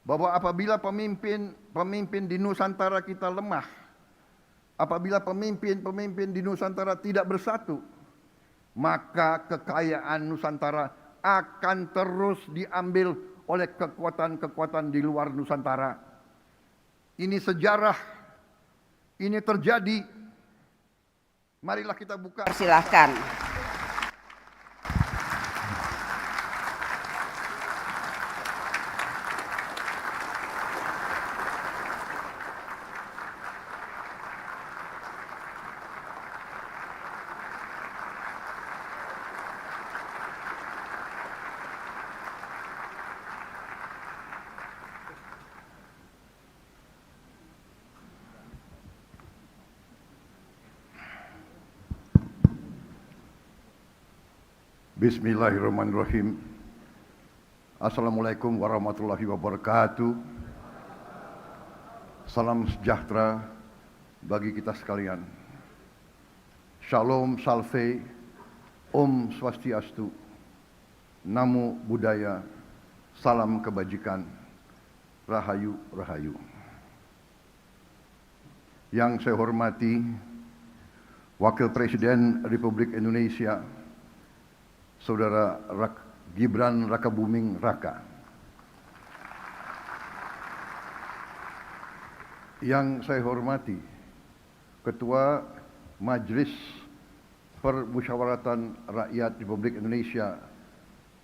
bahwa apabila pemimpin di Nusantara kita lemah, apabila pemimpin di Nusantara tidak bersatu, maka kekayaan Nusantara akan terus diambil oleh kekuatan-kekuatan di luar Nusantara. Ini sejarah, ini terjadi. Marilah kita buka. Persilahkan. Bismillahirrahmanirrahim. Assalamualaikum warahmatullahi wabarakatuh. Salam sejahtera bagi kita sekalian. Shalom, salve, Om Swastiastu, Namo Buddhaya, salam kebajikan, Rahayu, Rahayu. Yang saya hormati Wakil Presiden Republik Indonesia, Saudara Gibran Rakabuming Raka. Yang saya hormati Ketua Majelis Permusyawaratan Rakyat Republik Indonesia,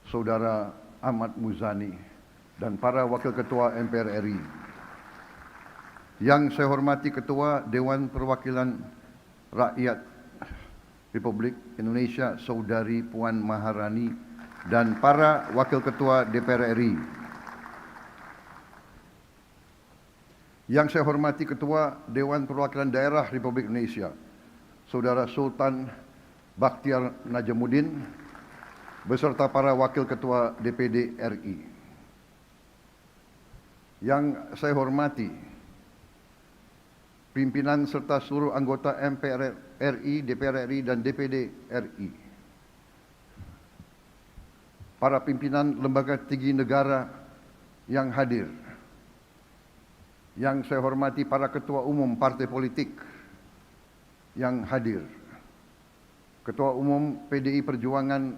Saudara Ahmad Muzani, dan para Wakil Ketua MPR RI. Yang saya hormati Ketua Dewan Perwakilan Rakyat Republik Indonesia, Saudari Puan Maharani, dan para Wakil Ketua DPR RI. Yang saya hormati Ketua Dewan Perwakilan Daerah Republik Indonesia, Saudara Sultan Bakhtiar Najamuddin, beserta para Wakil Ketua DPD RI. Yang saya hormati pimpinan serta seluruh anggota MPR RI, DPR RI, dan DPD RI. Para pimpinan lembaga tinggi negara yang hadir. Yang saya hormati para ketua umum partai politik yang hadir. Ketua umum PDI Perjuangan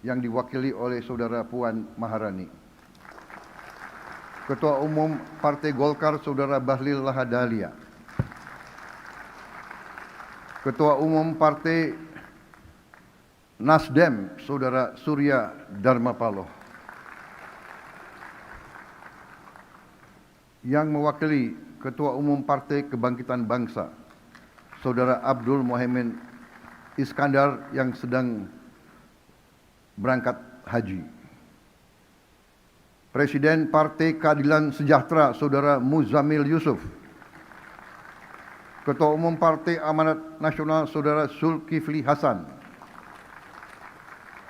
yang diwakili oleh Saudara Puan Maharani. Ketua umum Partai Golkar Saudara Bahlil Lahadalia. Ketua Umum Partai Nasdem, Saudara Surya Dharma Paloh. Yang mewakili Ketua Umum Partai Kebangkitan Bangsa, Saudara Abdul Muhaimin Iskandar yang sedang berangkat haji. Presiden Partai Keadilan Sejahtera, Saudara Muzamil Yusuf. Ketua Umum Partai Amanat Nasional, Saudara Zulkifli Hasan.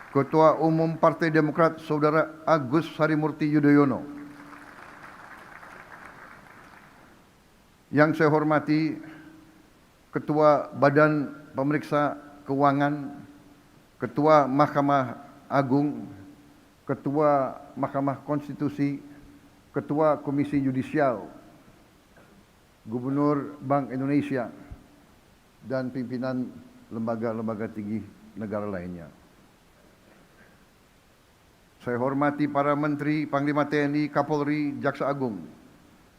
Ketua Umum Partai Demokrat, Saudara Agus Harimurti Yudhoyono. Yang saya hormati Ketua Badan Pemeriksa Keuangan, Ketua Mahkamah Agung, Ketua Mahkamah Konstitusi, Ketua Komisi Yudisial, Gubernur Bank Indonesia, dan pimpinan lembaga-lembaga tinggi negara lainnya. Saya hormati para Menteri, Panglima TNI, Kapolri, Jaksa Agung,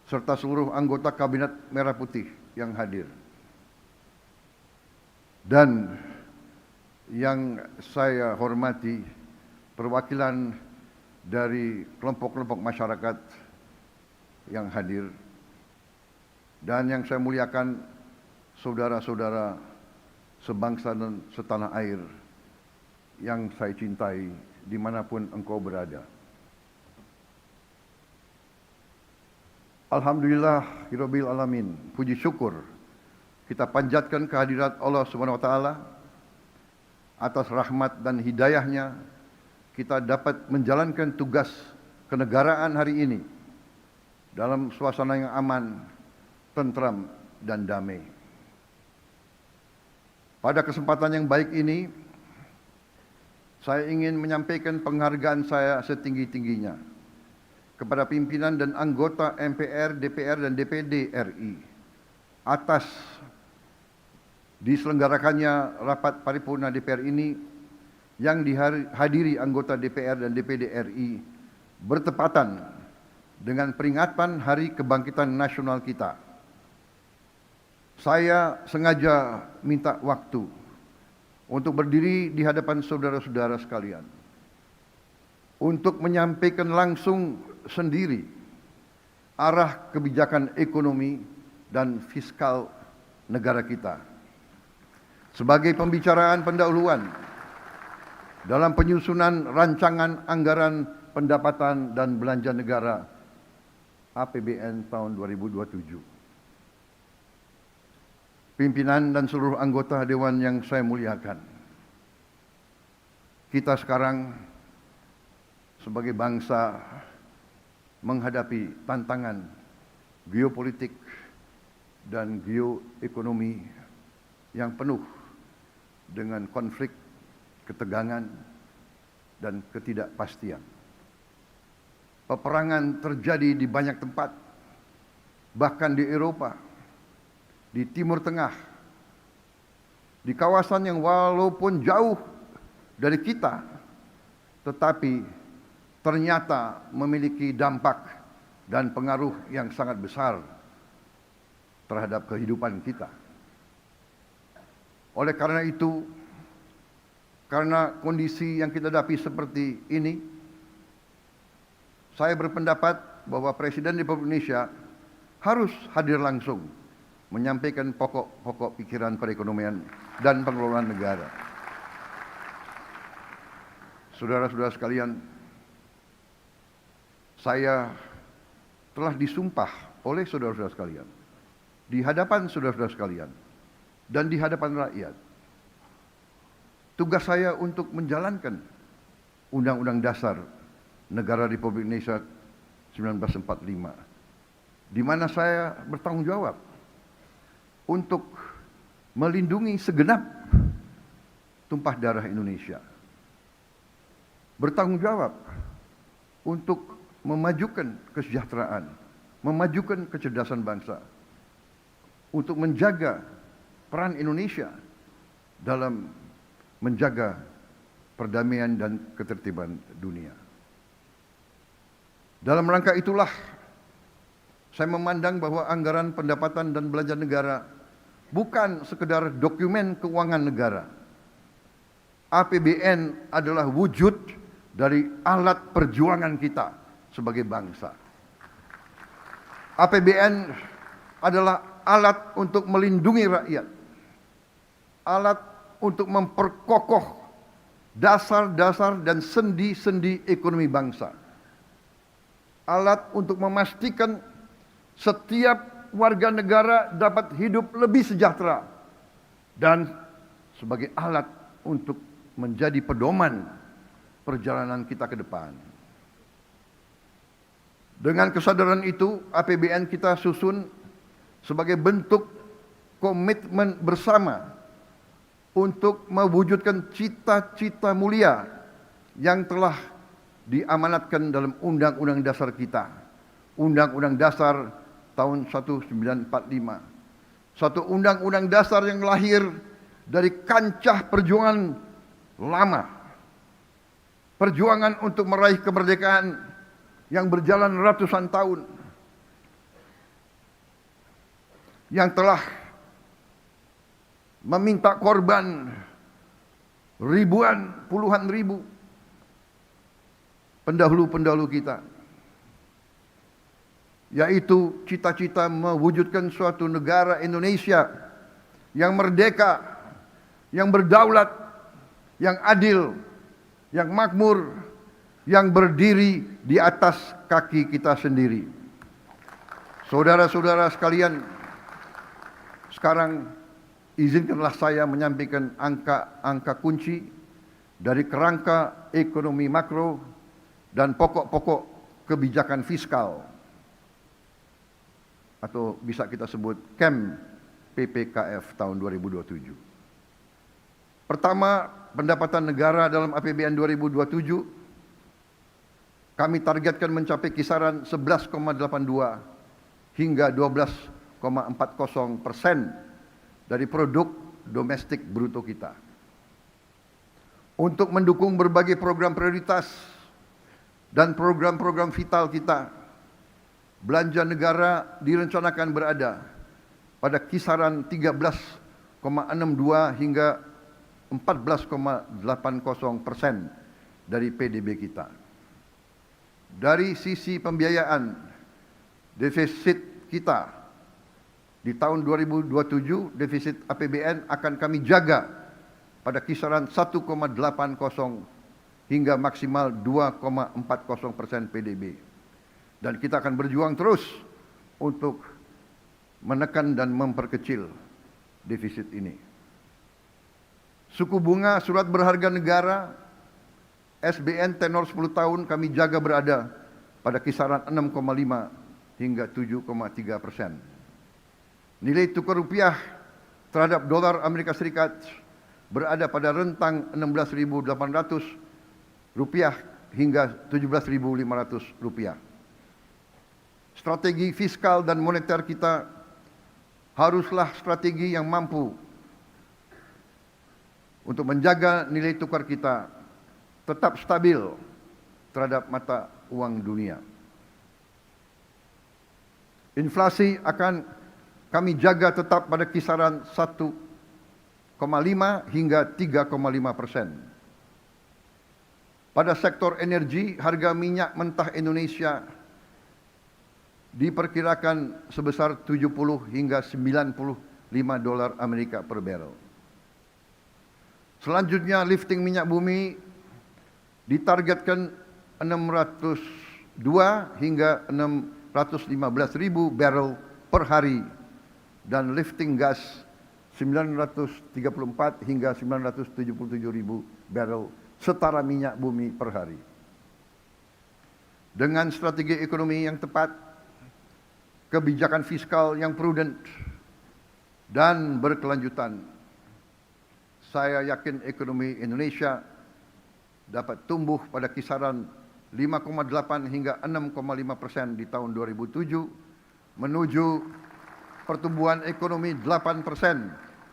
serta seluruh anggota Kabinet Merah Putih yang hadir. Dan yang saya hormati perwakilan dari kelompok-kelompok masyarakat yang hadir. Dan yang saya muliakan saudara-saudara sebangsa dan setanah air yang saya cintai dimanapun engkau berada. Alhamdulillah Rabbil Alamin, puji syukur kita panjatkan kehadirat Allah Subhanahu wa Ta'ala. Atas rahmat dan hidayahnya kita dapat menjalankan tugas kenegaraan hari ini dalam suasana yang aman, tentram, dan damai. Pada kesempatan yang baik ini, saya ingin menyampaikan penghargaan saya setinggi-tingginya kepada pimpinan dan anggota MPR, DPR, dan DPD RI atas diselenggarakannya rapat paripurna DPR ini yang dihadiri anggota DPR dan DPD RI bertepatan dengan peringatan Hari Kebangkitan Nasional kita. Saya sengaja minta waktu untuk berdiri di hadapan saudara-saudara sekalian untuk menyampaikan langsung sendiri arah kebijakan ekonomi dan fiskal negara kita. Sebagai pembicaraan pendahuluan dalam penyusunan rancangan anggaran pendapatan dan belanja negara APBN tahun 2027. Pimpinan dan seluruh anggota Dewan yang saya muliakan, kita sekarang sebagai bangsa menghadapi tantangan geopolitik dan geoekonomi yang penuh dengan konflik, ketegangan, dan ketidakpastian. Peperangan terjadi di banyak tempat, bahkan di Eropa, di Timur Tengah, di kawasan yang walaupun jauh dari kita, tetapi ternyata memiliki dampak dan pengaruh yang sangat besar terhadap kehidupan kita. Oleh karena itu, karena kondisi yang kita hadapi seperti ini, saya berpendapat bahwa Presiden Republik Indonesia harus hadir langsung menyampaikan pokok-pokok pikiran perekonomian dan pengelolaan negara. Saudara-saudara sekalian, saya telah disumpah oleh saudara-saudara sekalian, di hadapan saudara-saudara sekalian, dan di hadapan rakyat. Tugas saya untuk menjalankan Undang-Undang Dasar Negara Republik Indonesia 1945, di mana saya bertanggung jawab untuk melindungi segenap tumpah darah Indonesia. Bertanggung jawab untuk memajukan kesejahteraan, memajukan kecerdasan bangsa, untuk menjaga peran Indonesia dalam menjaga perdamaian dan ketertiban dunia. Dalam rangka itulah saya memandang bahwa anggaran pendapatan dan belanja negara bukan sekedar dokumen keuangan negara. APBN adalah wujud dari alat perjuangan kita sebagai bangsa. APBN adalah alat untuk melindungi rakyat, alat untuk memperkokoh dasar-dasar dan sendi-sendi ekonomi bangsa, alat untuk memastikan setiap warga negara dapat hidup lebih sejahtera, dan sebagai alat untuk menjadi pedoman perjalanan kita ke depan. Dengan kesadaran itu, APBN kita susun sebagai bentuk komitmen bersama untuk mewujudkan cita-cita mulia yang telah diamanatkan dalam Undang-Undang Dasar kita, Undang-Undang Dasar tahun 1945. Suatu Undang-Undang Dasar yang lahir dari kancah perjuangan lama, perjuangan untuk meraih kemerdekaan yang berjalan ratusan tahun, yang telah meminta korban ribuan, puluhan ribu pendahulu-pendahulu kita, yaitu cita-cita mewujudkan suatu negara Indonesia yang merdeka, yang berdaulat, yang adil, yang makmur, yang berdiri di atas kaki kita sendiri. Saudara-saudara sekalian, sekarang izinkanlah saya menyampaikan angka-angka kunci dari kerangka ekonomi makro dan pokok-pokok kebijakan fiskal, atau bisa kita sebut KEM PPKF tahun 2027. Pertama, pendapatan negara dalam APBN 2027 Kami targetkan mencapai kisaran 11,82 hingga 12,40% dari produk domestik bruto kita. Untuk mendukung berbagai program prioritas dan program-program vital kita, belanja negara direncanakan berada pada kisaran 13,62 hingga 14,80% dari PDB kita. Dari sisi pembiayaan, defisit kita di tahun 2027, defisit APBN akan kami jaga pada kisaran 1,80 hingga maksimal 2,40% PDB. Dan kita akan berjuang terus untuk menekan dan memperkecil defisit ini. Suku bunga surat berharga negara SBN tenor 10 tahun kami jaga berada pada kisaran 6,5 hingga 7,3%. Nilai tukar rupiah terhadap dolar Amerika Serikat berada pada rentang 16.800 rupiah hingga 17.500 rupiah. Strategi fiskal dan moneter kita haruslah strategi yang mampu untuk menjaga nilai tukar kita tetap stabil terhadap mata uang dunia. Inflasi akan kami jaga tetap pada kisaran 1,5 hingga 3,5%. Pada sektor energi, harga minyak mentah Indonesia diperkirakan sebesar 70 hingga 95 dolar Amerika per barrel. Selanjutnya, lifting minyak bumi ditargetkan 602 hingga 615 ribu barrel per hari dan lifting gas 934 hingga 977 ribu barrel setara minyak bumi per hari. Dengan strategi ekonomi yang tepat, kebijakan fiskal yang prudent dan berkelanjutan, saya yakin ekonomi Indonesia dapat tumbuh pada kisaran 5,8 hingga 6,5% di tahun 2007 menuju pertumbuhan ekonomi 8%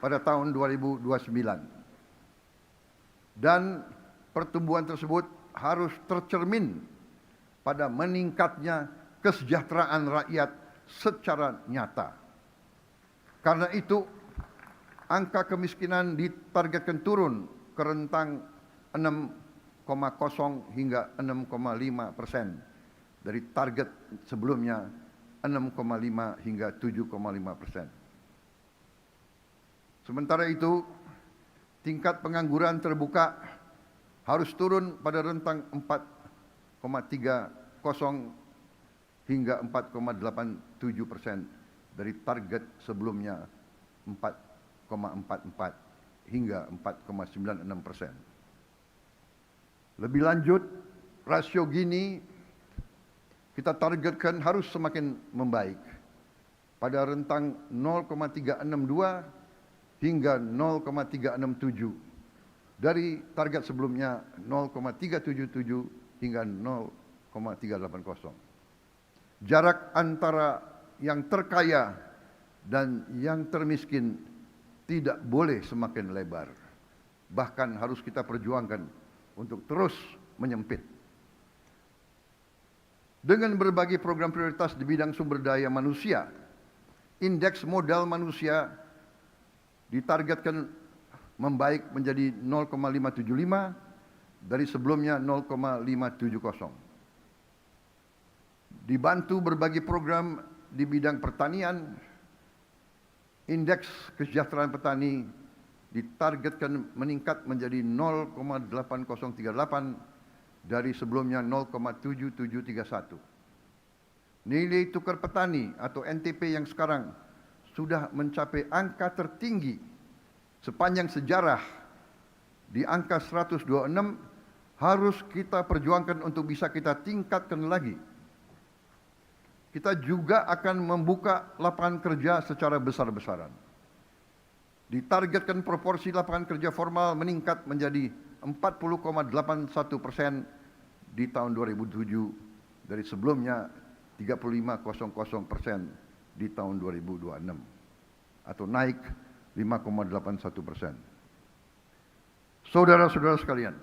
pada tahun 2029. Dan pertumbuhan tersebut harus tercermin pada meningkatnya kesejahteraan rakyat secara nyata. Karena itu, angka kemiskinan ditargetkan turun ke rentang 6,0 hingga 6,5% dari target sebelumnya 6,5 hingga 7,5%. Sementara itu, tingkat pengangguran terbuka harus turun pada rentang 4,30 hingga 4,87% dari target sebelumnya 4,44 hingga 4,96%. Lebih lanjut, rasio Gini kita targetkan harus semakin membaik pada rentang 0,362 hingga 0,367 dari target sebelumnya 0,377 hingga 0,380. Jarak antara yang terkaya dan yang termiskin tidak boleh semakin lebar. Bahkan harus kita perjuangkan untuk terus menyempit. Dengan berbagai program prioritas di bidang sumber daya manusia, indeks modal manusia ditargetkan membaik menjadi 0,575 dari sebelumnya 0,570. Dibantu berbagai program di bidang pertanian, indeks kesejahteraan petani ditargetkan meningkat menjadi 0,8038 dari sebelumnya 0,7731. Nilai tukar petani atau NTP yang sekarang sudah mencapai angka tertinggi sepanjang sejarah di angka 126, harus kita perjuangkan untuk bisa kita tingkatkan lagi. Kita juga akan membuka lapangan kerja secara besar-besaran. Ditargetkan proporsi lapangan kerja formal meningkat menjadi 40,81% di tahun 2007 dari sebelumnya 35,00% di tahun 2026 atau naik 5,81%. Saudara-saudara sekalian,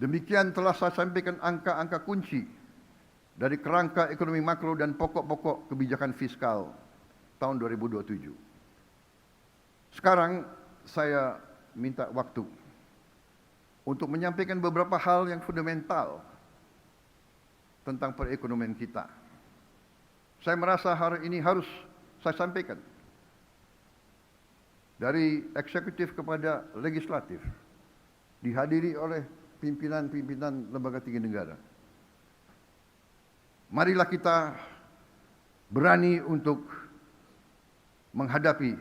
demikian telah saya sampaikan angka-angka kunci dari kerangka ekonomi makro dan pokok-pokok kebijakan fiskal tahun 2027. Sekarang saya minta waktu untuk menyampaikan beberapa hal yang fundamental tentang perekonomian kita. Saya merasa hari ini harus saya sampaikan dari eksekutif kepada legislatif, dihadiri oleh pimpinan-pimpinan lembaga tinggi negara. Marilah kita berani untuk menghadapi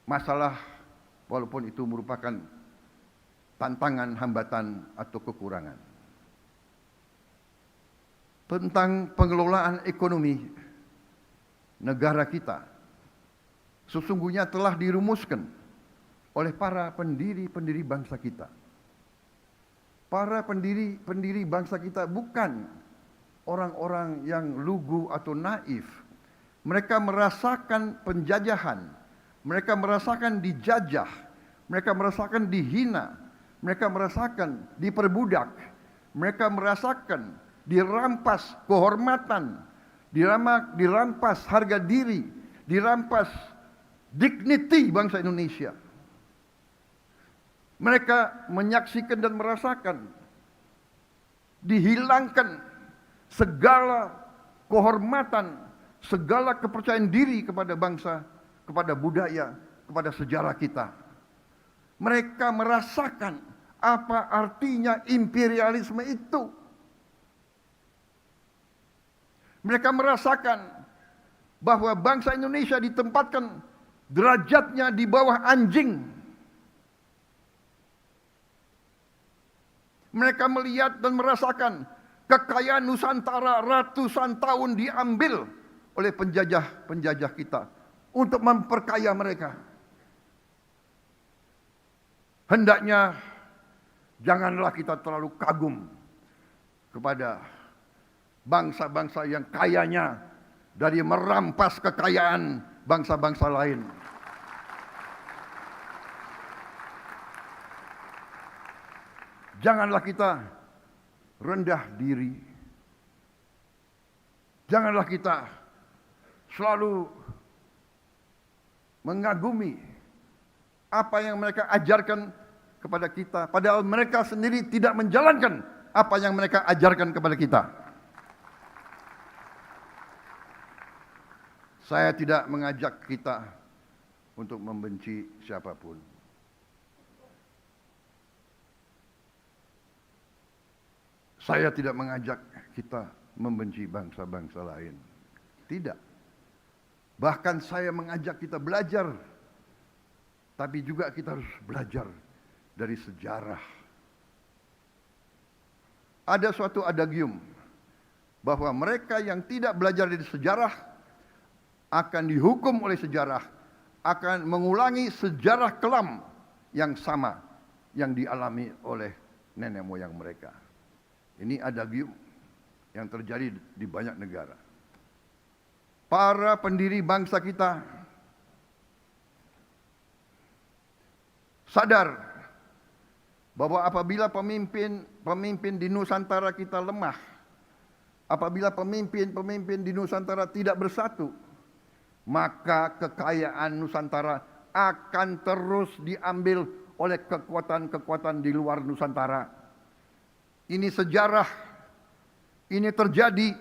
masalah walaupun itu merupakan tantangan, hambatan, atau kekurangan. Tentang pengelolaan ekonomi negara kita sesungguhnya telah dirumuskan oleh para pendiri-pendiri bangsa kita. Para pendiri bangsa kita bukan orang-orang yang lugu atau naif. Mereka merasakan penjajahan, mereka merasakan dijajah, mereka merasakan dihina, mereka merasakan diperbudak, mereka merasakan dirampas kehormatan, dirampas harga diri, dirampas dignity bangsa Indonesia. Mereka menyaksikan dan merasakan dihilangkan segala kehormatan, segala kepercayaan diri kepada bangsa, kepada budaya, kepada sejarah kita. Mereka merasakan apa artinya imperialisme itu. Mereka merasakan bahwa bangsa Indonesia ditempatkan derajatnya di bawah anjing. Mereka melihat dan merasakan kekayaan Nusantara ratusan tahun diambil oleh penjajah-penjajah kita untuk memperkaya mereka. Hendaknya janganlah kita terlalu kagum kepada bangsa-bangsa yang kayanya dari merampas kekayaan bangsa-bangsa lain. Janganlah kita rendah diri. Janganlah kita selalu mengagumi apa yang mereka ajarkan kepada kita, padahal mereka sendiri tidak menjalankan apa yang mereka ajarkan kepada kita. Saya tidak mengajak kita untuk membenci siapapun. Saya tidak mengajak kita membenci bangsa-bangsa lain. Tidak. Bahkan saya mengajak kita belajar. Tapi juga kita harus belajar dari sejarah. Ada suatu adagium bahwa mereka yang tidak belajar dari sejarah akan dihukum oleh sejarah, akan mengulangi sejarah kelam yang sama yang dialami oleh nenek moyang mereka. Ini adagium yang terjadi di banyak negara. Para pendiri bangsa kita sadar bahwa apabila pemimpin di Nusantara kita lemah, apabila pemimpin di Nusantara tidak bersatu, maka kekayaan Nusantara akan terus diambil oleh kekuatan-kekuatan di luar Nusantara. Ini sejarah, ini terjadi.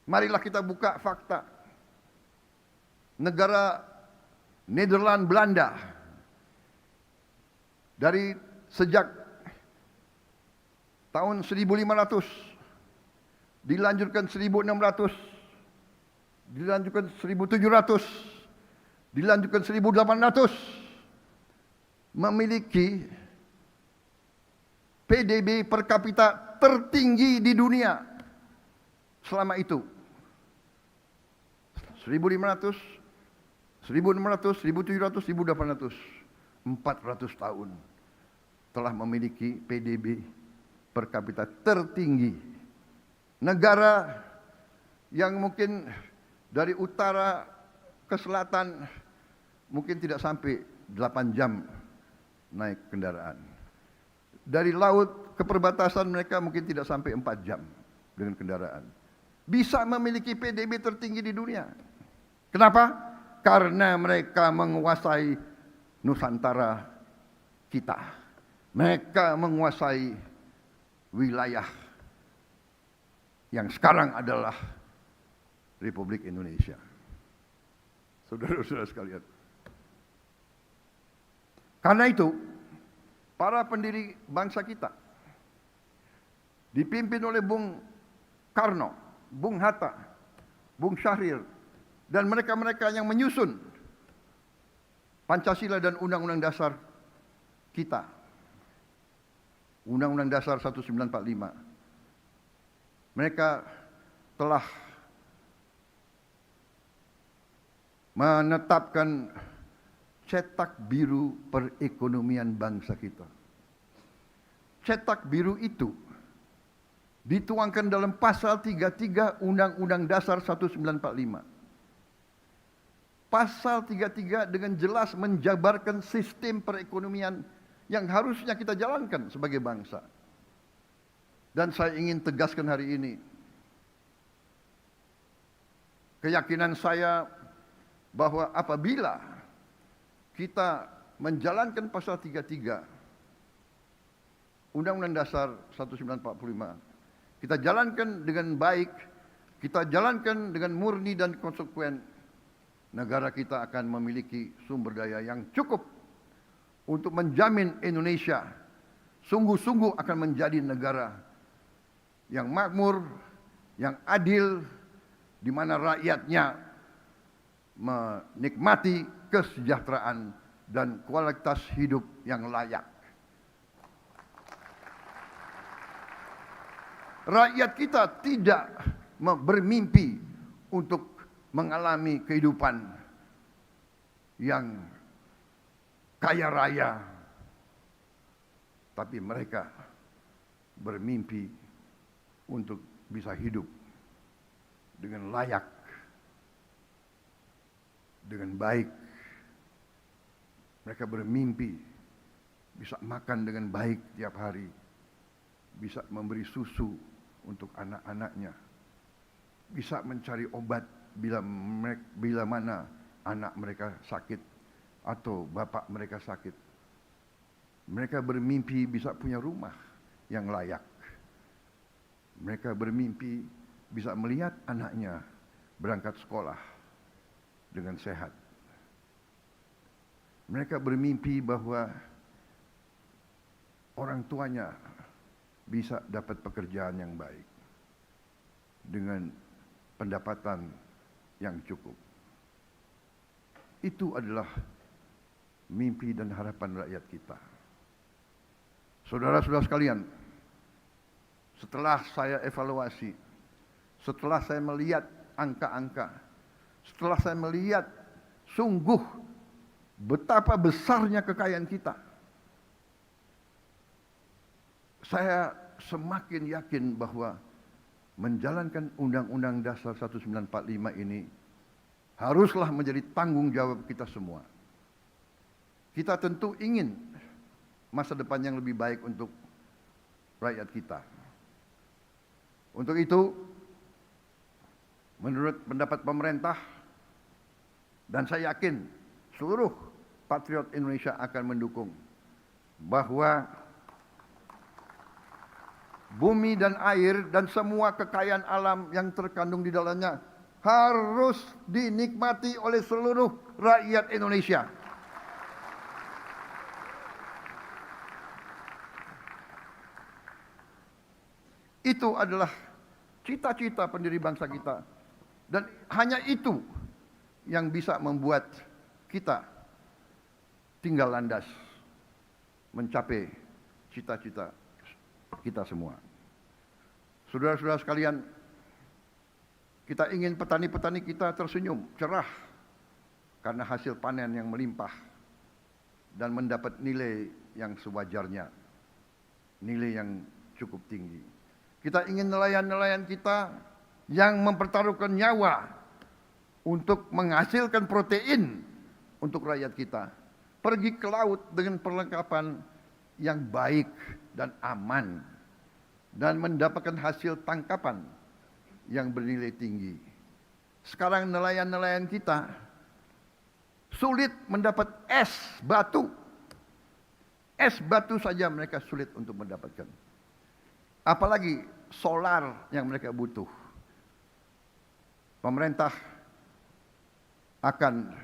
Marilah kita buka fakta. Negara Nederland Belanda dari sejak tahun 1500 dilanjutkan 1600, dilanjutkan 1700, dilanjutkan 1800, memiliki PDB per kapita tertinggi di dunia selama itu. 1500, 1600, 1700, 1800, 400 tahun. telah memiliki PDB per kapita tertinggi. Negara yang mungkin dari utara ke selatan mungkin tidak sampai 8 jam naik kendaraan. Dari laut ke perbatasan mereka mungkin tidak sampai 4 jam dengan kendaraan. Bisa memiliki PDB tertinggi di dunia. Kenapa? Karena mereka menguasai Nusantara kita. Mereka menguasai wilayah yang sekarang adalah Republik Indonesia. Saudara-saudara sekalian. Karena itu, para pendiri bangsa kita dipimpin oleh Bung Karno, Bung Hatta, Bung Syahrir, dan mereka-mereka yang menyusun Pancasila dan Undang-Undang Dasar kita. Undang-Undang Dasar 1945. Mereka telah menetapkan cetak biru perekonomian bangsa kita. Cetak biru itu dituangkan dalam pasal 33 Undang-Undang Dasar 1945. Pasal 33 dengan jelas menjabarkan sistem perekonomian yang harusnya kita jalankan sebagai bangsa. Dan saya ingin tegaskan hari ini, keyakinan saya bahwa apabila kita menjalankan pasal 33 Undang-Undang Dasar 1945, kita jalankan dengan baik, kita jalankan dengan murni dan konsekuen, negara kita akan memiliki sumber daya yang cukup untuk menjamin Indonesia sungguh-sungguh akan menjadi negara yang makmur, yang adil, di mana rakyatnya menikmati kesejahteraan dan kualitas hidup yang layak. Rakyat kita tidak bermimpi untuk mengalami kehidupan yang kaya raya, tapi mereka bermimpi untuk bisa hidup dengan layak, dengan baik. Mereka bermimpi bisa makan dengan baik tiap hari, bisa memberi susu untuk anak-anaknya, bisa mencari obat bila mana anak mereka sakit atau bapak mereka sakit. Mereka bermimpi bisa punya rumah yang layak. Mereka bermimpi bisa melihat anaknya berangkat sekolah dengan sehat. Mereka bermimpi bahwa orang tuanya bisa dapat pekerjaan yang baik dengan pendapatan yang cukup. Itu adalah mimpi dan harapan rakyat kita. Saudara-saudara sekalian, setelah saya evaluasi, setelah saya melihat angka-angka, setelah saya melihat sungguh betapa besarnya kekayaan kita, saya semakin yakin bahwa menjalankan Undang-Undang Dasar 1945 ini haruslah menjadi tanggung jawab kita semua. Kita tentu ingin masa depan yang lebih baik untuk rakyat kita. Untuk itu, menurut pendapat pemerintah, dan saya yakin seluruh patriot Indonesia akan mendukung, bahwa bumi dan air dan semua kekayaan alam yang terkandung di dalamnya harus dinikmati oleh seluruh rakyat Indonesia. Itu adalah cita-cita pendiri bangsa kita. Dan hanya itu yang bisa membuat kita tinggal landas mencapai cita-cita kita semua. Saudara-saudara sekalian, kita ingin petani-petani kita tersenyum, cerah, karena hasil panen yang melimpah dan mendapat nilai yang sewajarnya. nilai yang cukup tinggi. Kita ingin nelayan-nelayan kita yang mempertaruhkan nyawa untuk menghasilkan protein untuk rakyat kita, pergi ke laut dengan perlengkapan yang baik dan aman, dan mendapatkan hasil tangkapan yang bernilai tinggi. Sekarang nelayan-nelayan kita sulit mendapat es batu. Es batu saja mereka sulit untuk mendapatkan. Apalagi solar yang mereka butuh. Pemerintah akan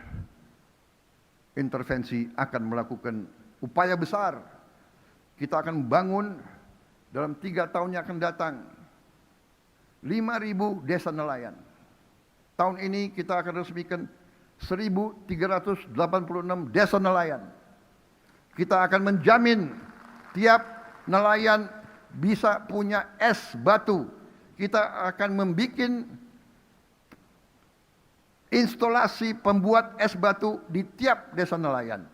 intervensi, akan melakukan upaya besar. Kita akan bangun dalam 3 tahun yang akan datang 5.000 desa nelayan. Tahun ini kita akan resmikan 1.386 desa nelayan. Kita akan menjamin tiap nelayan bisa punya es batu. Kita akan membuat instalasi pembuat es batu di tiap desa nelayan.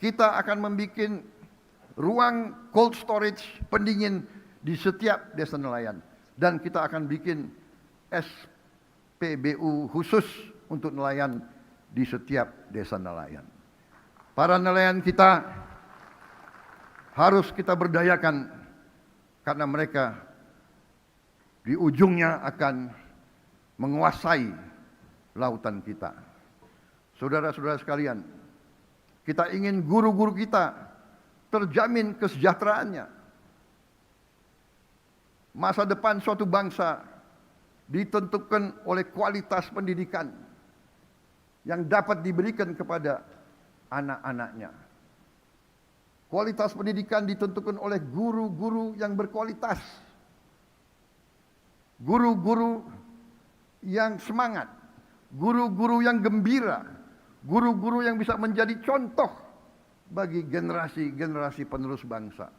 Kita akan membuat ruang cold storage pendingin di setiap desa nelayan. Dan kita akan bikin SPBU khusus untuk nelayan di setiap desa nelayan. Para nelayan kita harus kita berdayakan karena mereka di ujungnya akan menguasai lautan kita. Saudara-saudara sekalian, kita ingin guru-guru kita terjamin kesejahteraannya. Masa depan suatu bangsa ditentukan oleh kualitas pendidikan yang dapat diberikan kepada anak-anaknya. Kualitas pendidikan ditentukan oleh guru-guru yang berkualitas. Guru-guru yang semangat, guru-guru yang gembira, guru-guru yang bisa menjadi contoh bagi generasi-generasi penerus bangsa.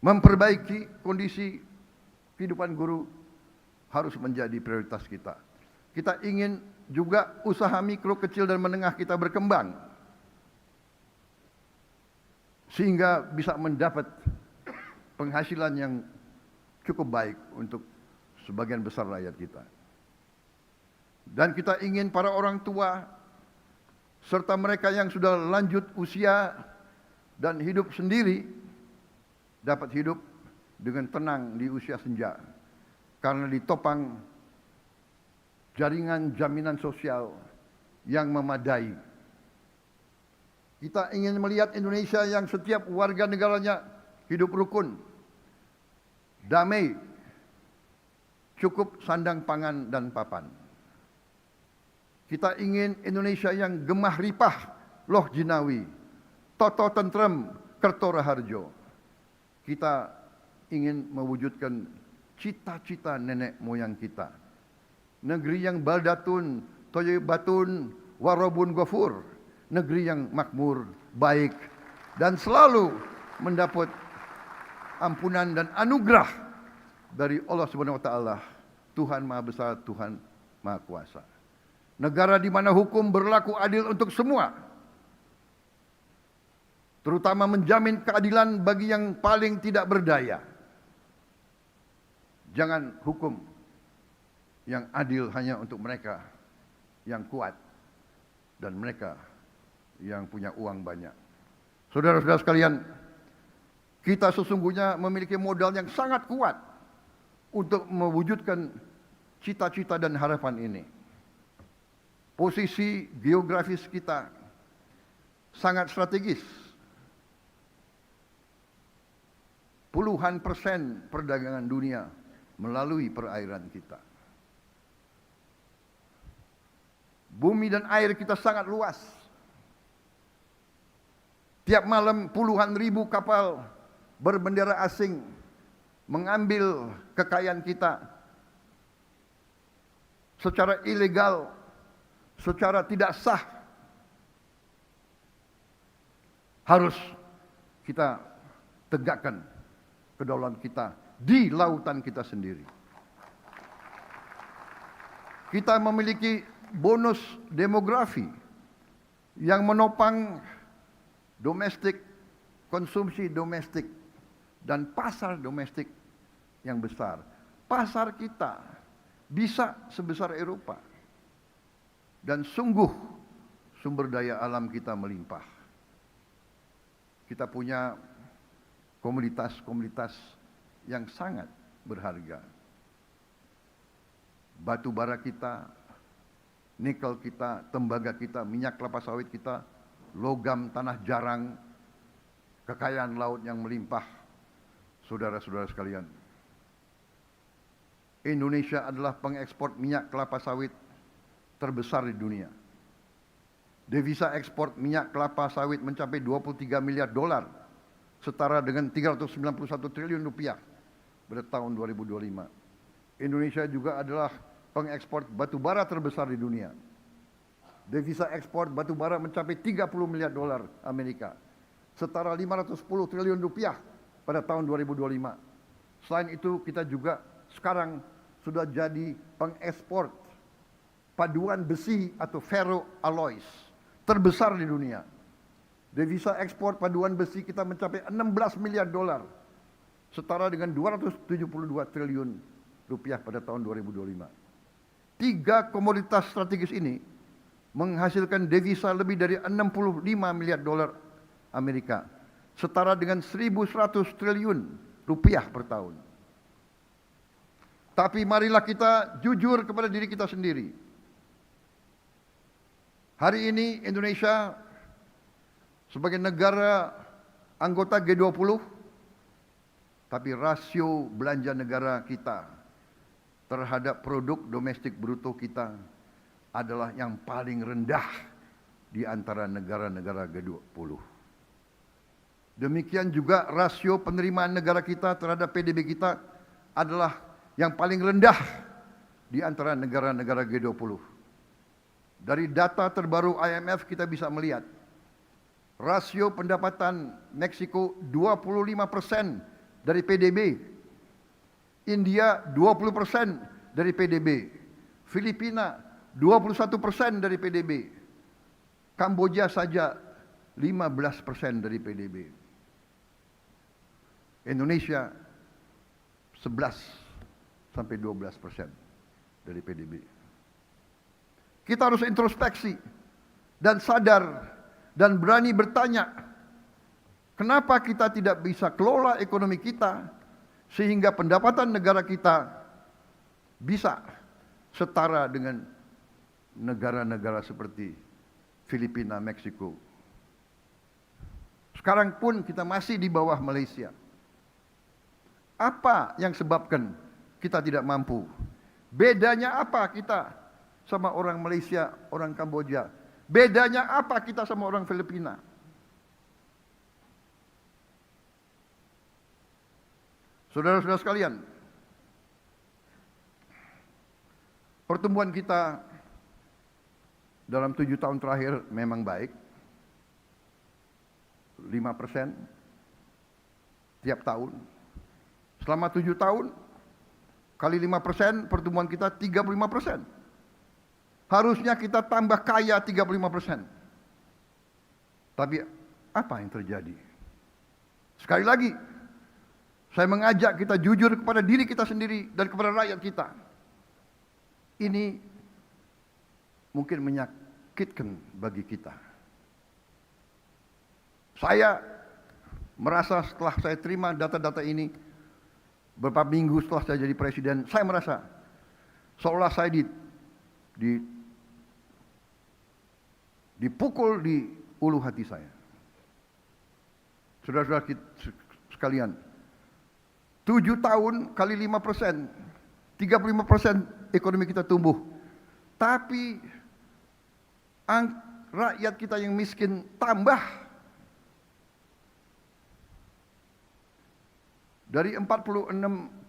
Memperbaiki kondisi kehidupan guru harus menjadi prioritas kita. Kita ingin juga usaha mikro, kecil, dan menengah kita berkembang sehingga bisa mendapat penghasilan yang cukup baik untuk sebagian besar rakyat kita. Dan kita ingin para orang tua serta mereka yang sudah lanjut usia dan hidup sendiri dapat hidup dengan tenang di usia senja karena ditopang jaringan jaminan sosial yang memadai. Kita ingin melihat Indonesia yang setiap warga negaranya hidup rukun, damai, cukup sandang pangan dan papan. Kita ingin Indonesia yang gemah ripah, loh jinawi, toto tentrem, kerto raharjo. Kita ingin mewujudkan cita-cita nenek moyang kita. Negeri yang baldatun, toyibatun, warobun ghafur. Negeri yang makmur, baik, dan selalu mendapat ampunan dan anugerah dari Allah Subhanahu wa taala, Tuhan Maha Besar, Tuhan Maha Kuasa. Negara di mana hukum berlaku adil untuk semua, terutama menjamin keadilan bagi yang paling tidak berdaya. Jangan hukum yang adil hanya untuk mereka yang kuat dan mereka yang punya uang banyak. Saudara-saudara sekalian, kita sesungguhnya memiliki modal yang sangat kuat untuk mewujudkan cita-cita dan harapan ini. Posisi geografis kita sangat strategis. Puluhan persen perdagangan dunia melalui perairan kita. Bumi dan air kita sangat luas. Tiap malam puluhan ribu kapal berbendera asing mengambil kekayaan kita secara ilegal, secara tidak sah. Harus kita tegakkan kedaulatan kita di lautan kita sendiri. Kita memiliki bonus demografi yang menopang domestik, konsumsi domestik, dan pasar domestik yang besar. Pasar kita bisa sebesar Eropa. Dan sungguh sumber daya alam kita melimpah. Kita punya komoditas-komoditas yang sangat berharga. Batu bara kita, nikel kita, tembaga kita, minyak kelapa sawit kita, logam tanah jarang, kekayaan laut yang melimpah. Saudara-saudara sekalian, Indonesia adalah pengekspor minyak kelapa sawit terbesar di dunia. Devisa ekspor minyak kelapa sawit mencapai 23 miliar dolar, setara dengan 391 triliun rupiah pada tahun 2025. Indonesia juga adalah pengekspor batu bara terbesar di dunia. Devisa ekspor batu bara mencapai 30 miliar dolar Amerika, setara 510 triliun rupiah pada tahun 2025. Selain itu, kita juga sekarang sudah jadi pengekspor paduan besi atau ferroalloys terbesar di dunia. Devisa ekspor paduan besi kita mencapai 16 miliar dolar, setara dengan 272 triliun rupiah pada tahun 2025. Tiga komoditas strategis ini menghasilkan devisa lebih dari 65 miliar dolar Amerika, setara dengan 1.100 triliun rupiah per tahun. Tapi marilah kita jujur kepada diri kita sendiri. Hari ini Indonesia sebagai negara anggota G20, tapi rasio belanja negara kita terhadap produk domestik bruto kita adalah yang paling rendah di antara negara-negara G20. Demikian juga rasio penerimaan negara kita terhadap PDB kita adalah yang paling rendah di antara negara-negara G20. Dari data terbaru IMF kita bisa melihat rasio pendapatan Meksiko 25% dari PDB, India 20% dari PDB, Filipina 21% dari PDB, Kamboja saja 15% dari PDB. Indonesia 11 sampai 12% dari PDB. Kita harus introspeksi dan sadar dan berani bertanya, kenapa kita tidak bisa kelola ekonomi kita sehingga pendapatan negara kita bisa setara dengan negara-negara seperti Filipina, Meksiko. Sekarang pun kita masih di bawah Malaysia. Apa yang sebabkan kita tidak mampu? Bedanya apa kita sama orang Malaysia, orang Kamboja? Bedanya apa kita sama orang Filipina? Saudara-saudara sekalian, pertumbuhan kita dalam 7 tahun terakhir memang baik, 5% tiap tahun. Selama 7 tahun, kali 5%, pertumbuhan kita 35%. Harusnya kita tambah kaya 35%. Tapi apa yang terjadi? Sekali lagi, saya mengajak kita jujur kepada diri kita sendiri dan kepada rakyat kita. Ini mungkin menyakitkan bagi kita. Saya merasa setelah saya terima data-data ini, beberapa minggu setelah saya jadi presiden, saya merasa seolah saya dipukul di ulu hati saya. Saudara-saudara sekalian, 7 tahun kali 5%, 35% ekonomi kita tumbuh. Tapi rakyat kita yang miskin tambah. Dari 46,1%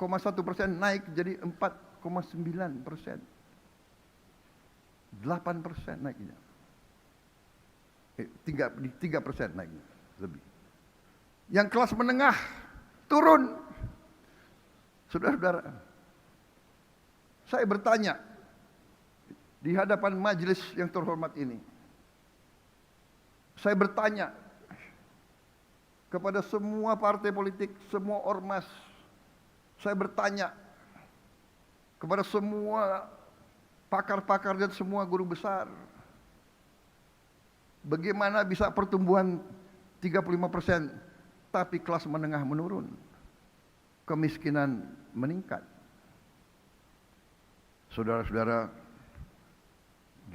naik jadi 4,9%. 8% naiknya. 3% naiknya lebih. Yang kelas menengah turun. Saudara-saudara, saya bertanya di hadapan majelis yang terhormat ini. Saya bertanya, kepada semua partai politik, semua ormas, saya bertanya kepada semua pakar-pakar dan semua guru besar, bagaimana bisa pertumbuhan 35% tapi kelas menengah menurun, kemiskinan meningkat? Saudara-saudara,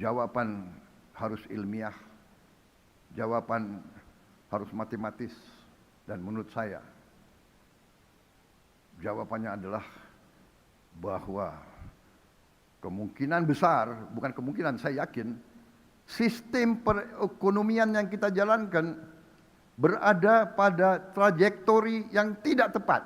jawaban harus ilmiah, jawaban harus matematis, dan menurut saya jawabannya adalah bahwa kemungkinan besar, bukan kemungkinan, saya yakin, sistem perekonomian yang kita jalankan berada pada trajektori yang tidak tepat.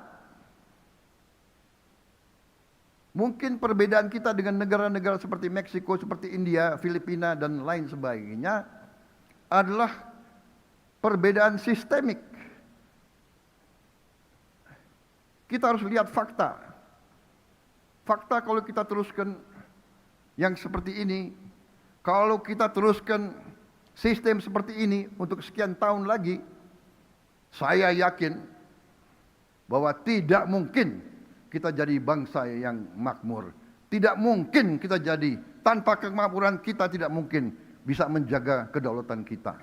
Mungkin perbedaan kita dengan negara-negara seperti Meksiko, seperti India, Filipina, dan lain sebagainya adalah perbedaan sistemik. Kita harus lihat fakta. Fakta kalau kita teruskan yang seperti ini, kalau kita teruskan sistem seperti ini untuk sekian tahun lagi, saya yakin bahwa tidak mungkin kita jadi bangsa yang makmur. Tidak mungkin kita jadi, tanpa kemakmuran kita tidak mungkin bisa menjaga kedaulatan kita.